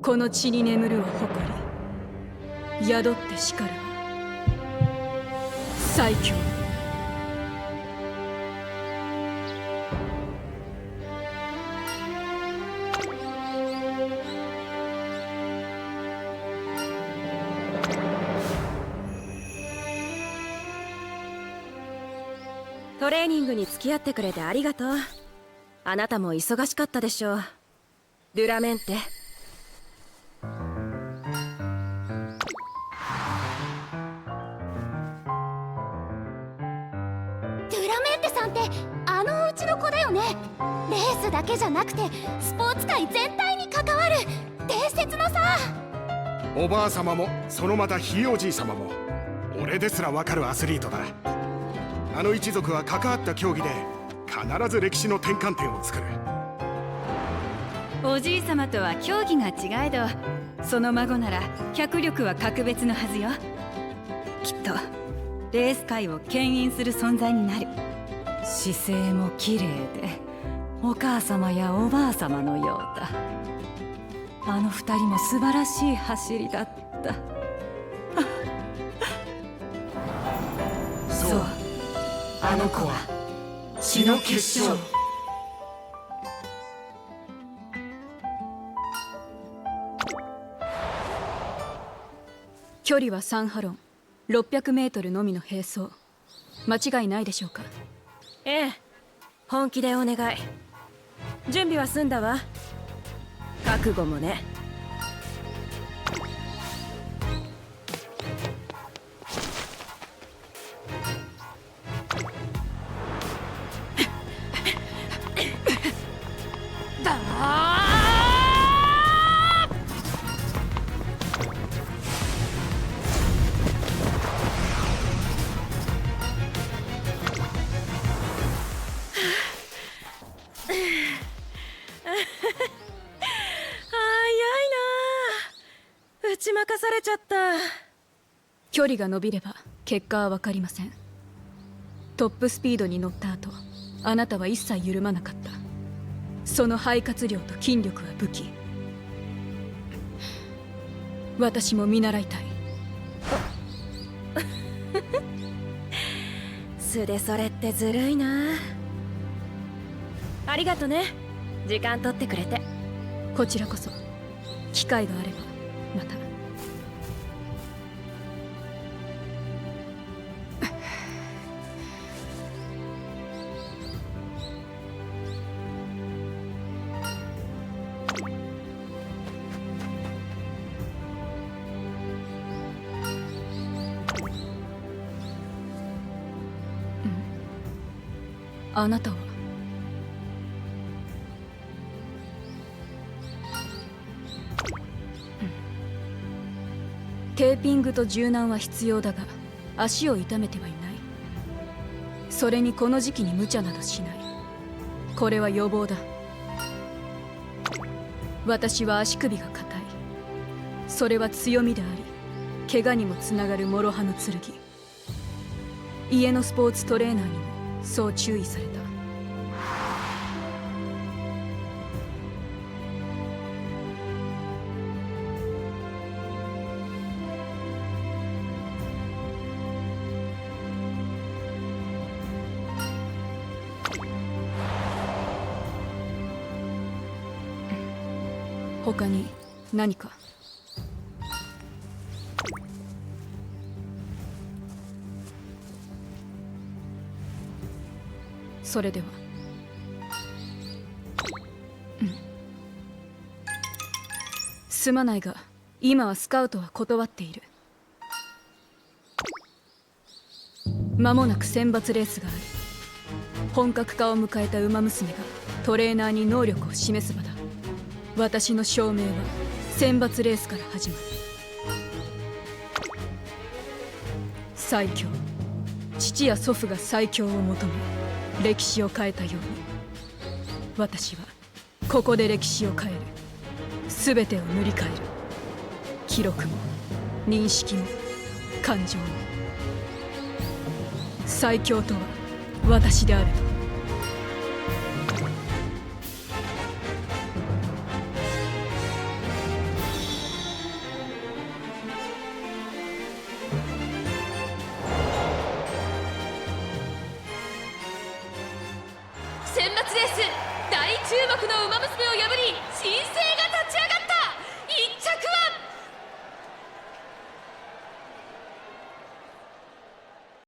この地に眠るは誇り、宿ってしかるは最強。トレーニングに付き合ってくれてありがとう。あなたも忙しかったでしょう。デュラメンテ。デュラメンテさんってあのうちの子だよね。レースだけじゃなくてスポーツ界全体に関わる伝説のさ。おばあ様もそのまたひいおじい様も俺ですらわかるアスリートだ。あの一族は関わった競技で必ず歴史の転換点を作る。おじい様とは競技が違えど、その孫なら脚力は格別のはずよ。きっとレース界を牽引する存在になる。姿勢も綺麗でお母様やおばあ様のようだ。あの二人も素晴らしい走りだった。そう、あの子は血の結晶。距離は3ハロン、600メートルのみの並走。間違いないでしょうか？ええ、本気でお願い。準備は済んだわ。覚悟もね。打ち負かされちゃった。距離が伸びれば結果は分かりません。トップスピードに乗った後、あなたは一切緩まなかった。その肺活量と筋力は武器。私も見習いたい。素でそれってずるいな。ありがとね、時間取ってくれて。こちらこそ。機会があればまた。あなたは？テーピングと柔軟は必要だが、足を痛めてはいない。それにこの時期に無茶などしない。これは予防だ。私は足首が硬い。それは強みであり、怪我にもつながる諸刃の剣。家のスポーツトレーナーにもそう注意された。他に何か？それでは。すまないが、今はスカウトは断っている。間もなく選抜レースがある。本格化を迎えた馬娘がトレーナーに能力を示す場だ。私の証明は選抜レースから始まる。最強。父や祖父が最強を求め歴史を変えたように、私はここで歴史を変える。全てを塗り替える。記録も認識も感情も。最強とは私であると。選抜レース大注目の馬娘を破り新星が